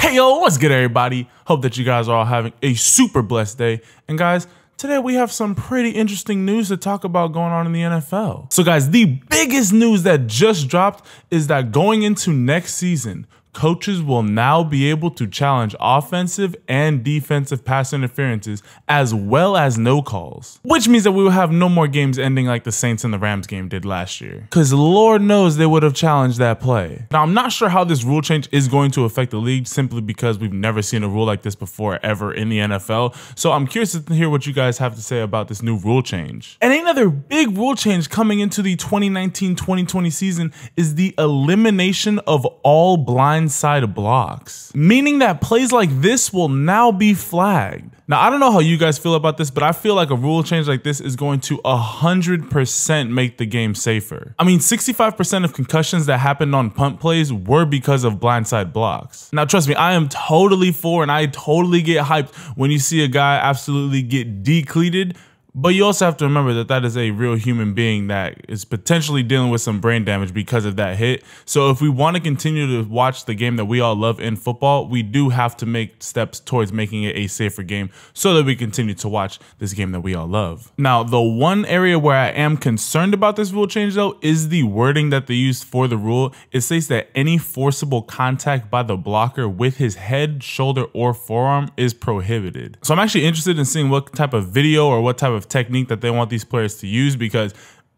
Hey yo, what's good everybody? Hope that you guys are all having a super blessed day. And guys, today we have some pretty interesting news to talk about going on in the NFL. So guys, the biggest news that just dropped is that going into next season, coaches will now be able to challenge offensive and defensive pass interferences as well as no calls, which means that we will have no more games ending like the Saints and the Rams game did last year, because Lord knows they would have challenged that play. Now, I'm not sure how this rule change is going to affect the league, simply because we've never seen a rule like this before ever in the NFL. So I'm curious to hear what you guys have to say about this new rule change. And another big rule change coming into the 2019-2020 season is the elimination of all blind side blocks, meaning that plays like this will now be flagged. Now, I don't know how you guys feel about this, but I feel like a rule change like this is going to 100% make the game safer. I mean, 65% of concussions that happened on punt plays were because of blindside blocks. Now, trust me, I am totally for and I totally get hyped when you see a guy absolutely get decleated. But you also have to remember that that is a real human being that is potentially dealing with some brain damage because of that hit. So if we want to continue to watch the game that we all love in football, we do have to make steps towards making it a safer game so that we continue to watch this game that we all love. Now, the one area where I am concerned about this rule change though is the wording that they used for the rule. It states that any forcible contact by the blocker with his head, shoulder, or forearm is prohibited. So I'm actually interested in seeing what type of video or what type of technique that they want these players to use, because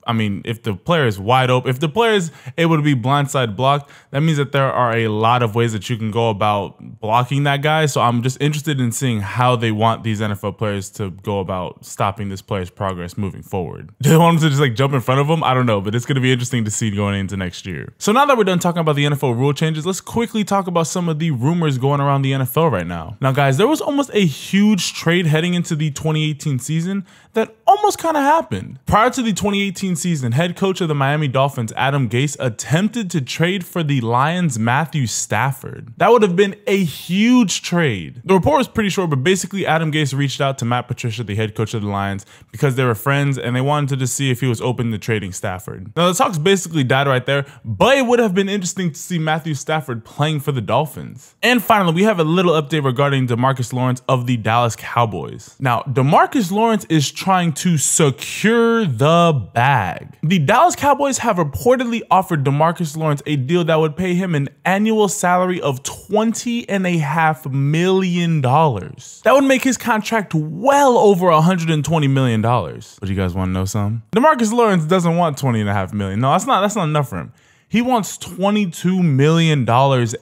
I mean, if the player is wide open, if the player is able to be blindside blocked, that means that there are a lot of ways that you can go about blocking that guy. So I'm just interested in seeing how they want these NFL players to go about stopping this player's progress moving forward. Do they want him to just like jump in front of him? I don't know, but it's going to be interesting to see going into next year. So now that we're done talking about the NFL rule changes, let's quickly talk about some of the rumors going around the NFL right now. Now, guys, there was almost a huge trade heading into the 2018 season that almost kind of happened. Prior to the 2018 season, head coach of the Miami Dolphins, Adam Gase, attempted to trade for the Lions' Matthew Stafford. That would have been a huge trade. The report was pretty short, but basically Adam Gase reached out to Matt Patricia, the head coach of the Lions, because they were friends and they wanted to just see if he was open to trading Stafford. Now, the talks basically died right there, but it would have been interesting to see Matthew Stafford playing for the Dolphins. And finally, we have a little update regarding DeMarcus Lawrence of the Dallas Cowboys. Now, DeMarcus Lawrence is trying to secure the bag. The Dallas Cowboys have reportedly offered DeMarcus Lawrence a deal that would pay him an annual salary of $20.5 million. That would make his contract well over $120 million. But you guys want to know something? DeMarcus Lawrence doesn't want $20.5 million. No, that's not enough for him. He wants $22 million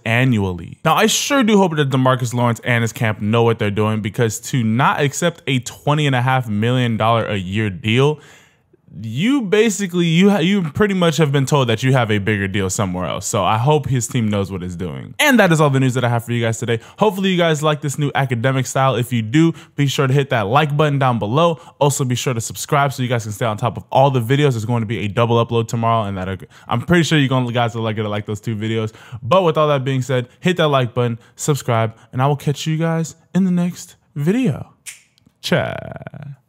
annually. Now, I sure do hope that DeMarcus Lawrence and his camp know what they're doing, because to not accept a $20.5 million a year deal, you basically, you pretty much have been told that you have a bigger deal somewhere else. So I hope his team knows what it's doing. And that is all the news that I have for you guys today. Hopefully you guys like this new academic style. If you do, be sure to hit that like button down below. Also be sure to subscribe so you guys can stay on top of all the videos. There's going to be a double upload tomorrow, and that I'm pretty sure you guys are gonna like those two videos. But with all that being said, hit that like button, subscribe, and I will catch you guys in the next video. Ciao.